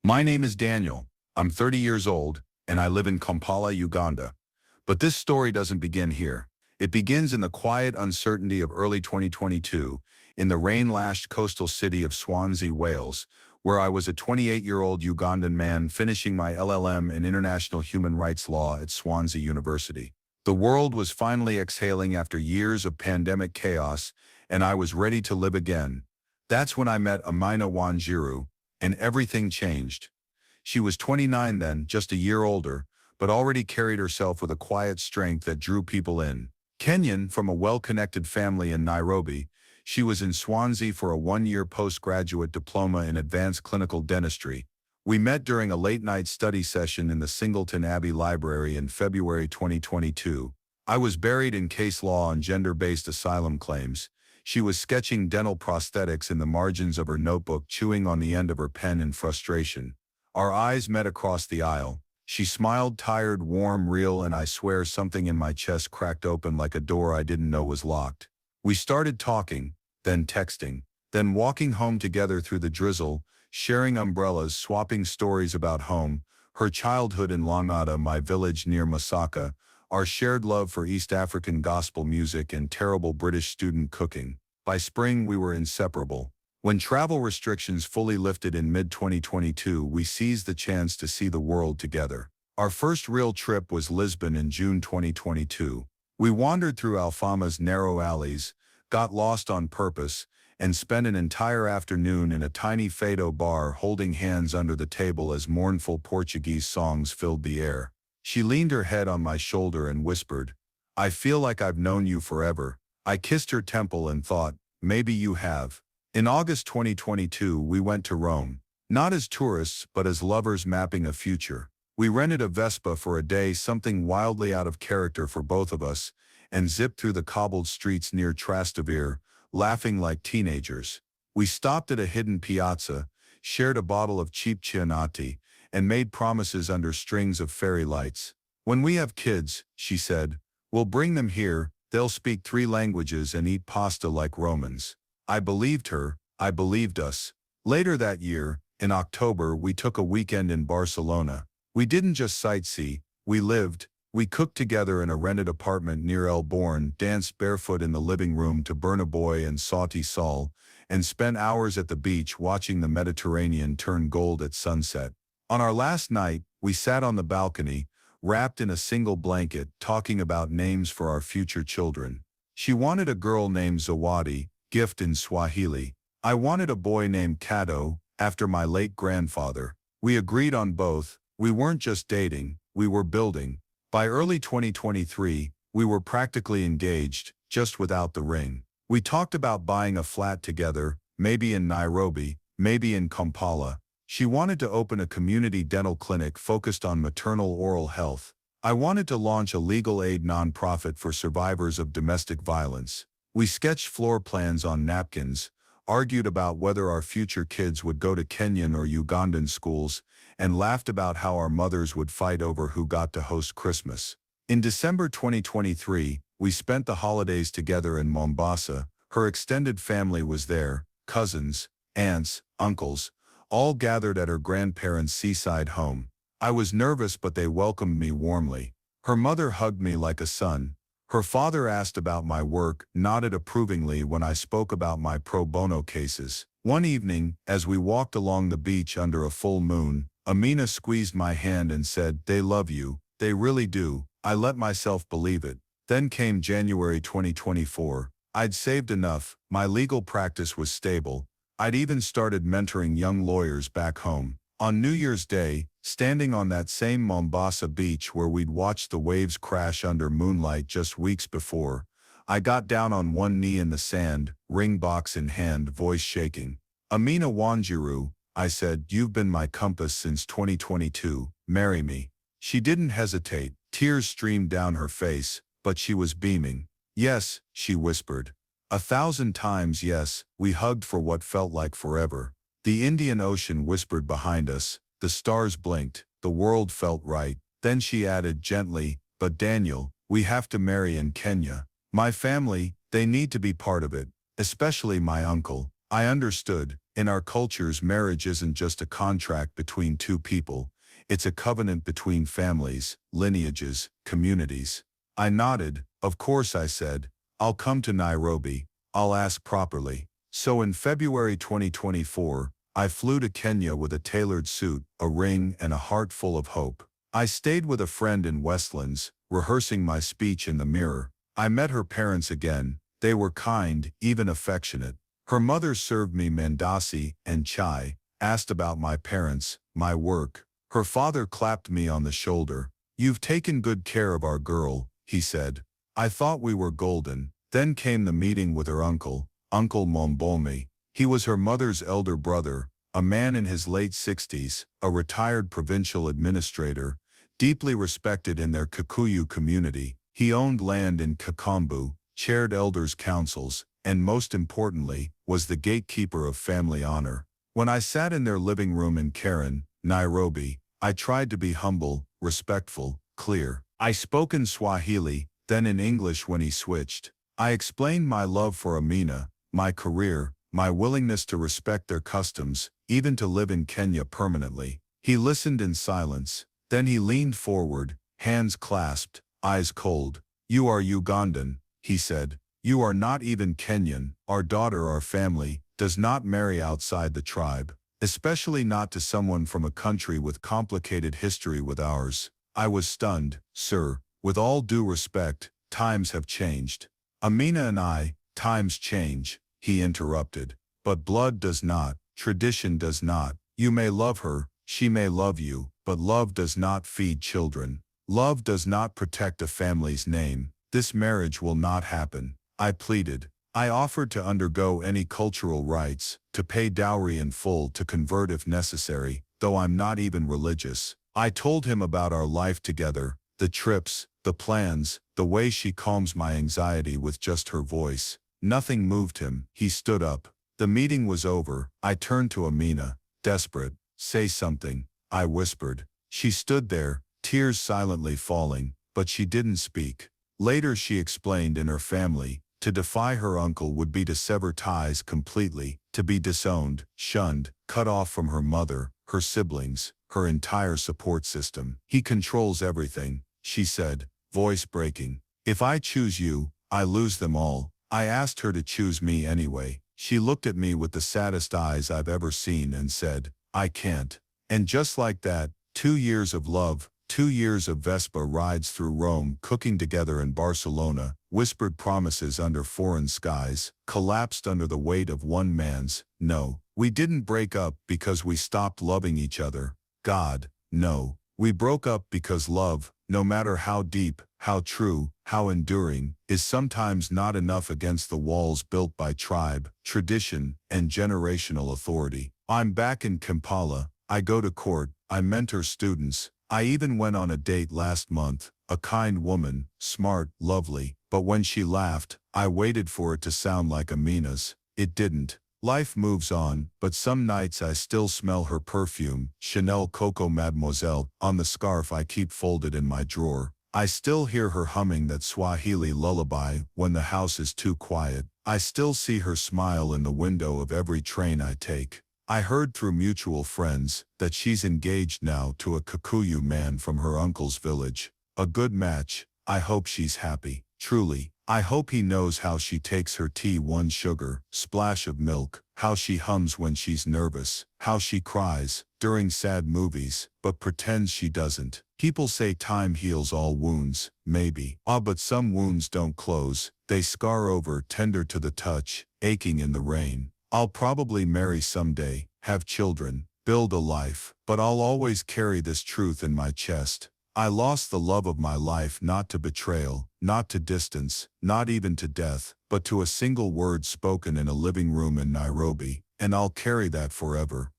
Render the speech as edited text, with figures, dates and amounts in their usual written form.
My name is Daniel. I'm 30 years old, and I live in Kampala, Uganda. But this story doesn't begin here. It begins in the quiet uncertainty of early 2022, in the rain-lashed coastal city of Swansea, Wales, where I was a 28-year-old Ugandan man finishing my LLM in International Human Rights Law at Swansea University. The world was finally exhaling after years of pandemic chaos, and I was ready to live again. That's when I met Amina, and everything changed. She was 29 then, just a year older, but already carried herself with a quiet strength that drew people in. Kenyan, from a well-connected family in Nairobi, she was in Swansea for a one-year postgraduate diploma in advanced clinical dentistry. We met during a late-night study session in the Singleton Abbey Library in February 2022. I was buried in case law on gender-based asylum claims. She was sketching dental prosthetics in the margins of her notebook, chewing on the end of her pen in frustration. Our eyes met across the aisle. She smiled, tired, warm, real, and I swear something in my chest cracked open like a door I didn't know was locked. We started talking, then texting, then walking home together through the drizzle, sharing umbrellas, swapping stories about home, her childhood in Langata, my village near Masaka, our shared love for East African gospel music and terrible British student cooking. By spring, we were inseparable. When travel restrictions fully lifted in mid-2022, we seized the chance to see the world together. Our first real trip was Lisbon in June 2022. We wandered through Alfama's narrow alleys, got lost on purpose, and spent an entire afternoon in a tiny fado bar holding hands under the table as mournful Portuguese songs filled the air. She leaned her head on my shoulder and whispered, "I feel like I've known you forever." I kissed her temple and thought, maybe you have. In August 2022, we went to Rome, not as tourists but as lovers mapping a future. We rented a Vespa for a day, something wildly out of character for both of us, and zipped through the cobbled streets near Trastevere, laughing like teenagers. We stopped at a hidden piazza, shared a bottle of cheap Chianti, and made promises under strings of fairy lights. "When we have kids," she said, "we'll bring them here. They'll speak 3 languages and eat pasta like Romans." I believed her, I believed us. Later that year, in October, we took a weekend in Barcelona. We didn't just sightsee, we lived. We cooked together in a rented apartment near El Born, danced barefoot in the living room to Burna Boy and Sauti Sol, and spent hours at the beach watching the Mediterranean turn gold at sunset. On our last night, we sat on the balcony, wrapped in a single blanket, talking about names for our future children. She wanted a girl named Zawadi, gift in Swahili. I wanted a boy named Kato, after my late grandfather. We agreed on both. We weren't just dating, we were building. By early 2023, we were practically engaged, just without the ring. We talked about buying a flat together, maybe in Nairobi, maybe in Kampala. She wanted to open a community dental clinic focused on maternal oral health. I wanted to launch a legal aid nonprofit for survivors of domestic violence. We sketched floor plans on napkins, argued about whether our future kids would go to Kenyan or Ugandan schools, and laughed about how our mothers would fight over who got to host Christmas. In December 2023, we spent the holidays together in Mombasa. Her extended family was there, cousins, aunts, uncles, all gathered at her grandparents' seaside home. I was nervous, but they welcomed me warmly. Her mother hugged me like a son. Her father asked about my work, nodded approvingly when I spoke about my pro bono cases. One evening, as we walked along the beach under a full moon, Amina squeezed my hand and said, "They love you, they really do." I let myself believe it. Then came January 2024. I'd saved enough, my legal practice was stable. I'd even started mentoring young lawyers back home. On New Year's Day, standing on that same Mombasa beach where we'd watched the waves crash under moonlight just weeks before, I got down on one knee in the sand, ring box in hand, voice shaking. "Amina Wanjiru," I said, "you've been my compass since 2022, marry me." She didn't hesitate, tears streamed down her face, but she was beaming. "Yes," she whispered. 1,000 times yes. We hugged for what felt like forever. The Indian Ocean whispered behind us, the stars blinked, the world felt right. Then she added gently, "But Daniel, we have to marry in Kenya. My family, they need to be part of it, especially my uncle." I understood. In our cultures, marriage isn't just a contract between two people. It's a covenant between families, lineages, communities. I nodded. Of course, I said. I'll come to Nairobi. I'll ask properly. So in February 2024, I flew to Kenya with a tailored suit, a ring, and a heart full of hope. I stayed with a friend in Westlands, rehearsing my speech in the mirror. I met her parents again. They were kind, even affectionate. Her mother served me mandasi and chai, asked about my parents, my work. Her father clapped me on the shoulder. "You've taken good care of our girl," he said. I thought we were golden. Then came the meeting with her uncle, Uncle Mombomi. He was her mother's elder brother, a man in his late 60s, a retired provincial administrator, deeply respected in their Kikuyu community. He owned land in Kakambu, chaired elders' councils, and most importantly, was the gatekeeper of family honor. When I sat in their living room in Karen, Nairobi, I tried to be humble, respectful, clear. I spoke in Swahili, then in English when he switched. I explained my love for Amina, my career, my willingness to respect their customs, even to live in Kenya permanently. He listened in silence. Then he leaned forward, hands clasped, eyes cold. "You are Ugandan," he said. "You are not even Kenyan. Our daughter, our family, does not marry outside the tribe, especially not to someone from a country with complicated history with ours." I was stunned. "Sir, with all due respect, times have changed." "Amina and I, times change," he interrupted. "But blood does not, tradition does not. You may love her, she may love you, but love does not feed children. Love does not protect a family's name. This marriage will not happen." I pleaded. I offered to undergo any cultural rites, to pay dowry in full, to convert if necessary, though I'm not even religious. I told him about our life together, the trips, the plans, the way she calms my anxiety with just her voice. Nothing moved him. He stood up. The meeting was over. I turned to Amina, desperate. "Say something," I whispered. She stood there, tears silently falling, but she didn't speak. Later she explained, in her family, to defy her uncle would be to sever ties completely, to be disowned, shunned, cut off from her mother, her siblings, her entire support system. "He controls everything," she said, voice breaking. "If I choose you, I lose them all." I asked her to choose me anyway. She looked at me with the saddest eyes I've ever seen and said, "I can't." And just like that, 2 years of love, 2 years of Vespa rides through Rome, cooking together in Barcelona, whispered promises under foreign skies, collapsed under the weight of one man's no. We didn't break up because we stopped loving each other. God, no. We broke up because love, no matter how deep, how true, how enduring, is sometimes not enough against the walls built by tribe, tradition, and generational authority. I'm back in Kampala. I go to court. I mentor students. I even went on a date last month. A kind woman, smart, lovely, but when she laughed, I waited for it to sound like Amina's. It didn't. Life moves on, but some nights I still smell her perfume, Chanel Coco Mademoiselle, on the scarf I keep folded in my drawer. I still hear her humming that Swahili lullaby when the house is too quiet. I still see her smile in the window of every train I take. I heard through mutual friends that she's engaged now to a Kikuyu man from her uncle's village. A good match. I hope she's happy. Truly. I hope he knows how she takes her tea, 1 sugar, splash of milk, how she hums when she's nervous, how she cries during sad movies, but pretends she doesn't. People say time heals all wounds, maybe. But some wounds don't close. They scar over, tender to the touch, aching in the rain. I'll probably marry someday, have children, build a life, but I'll always carry this truth in my chest. I lost the love of my life not to betrayal, not to distance, not even to death, but to a single word spoken in a living room in Nairobi, and I'll carry that forever.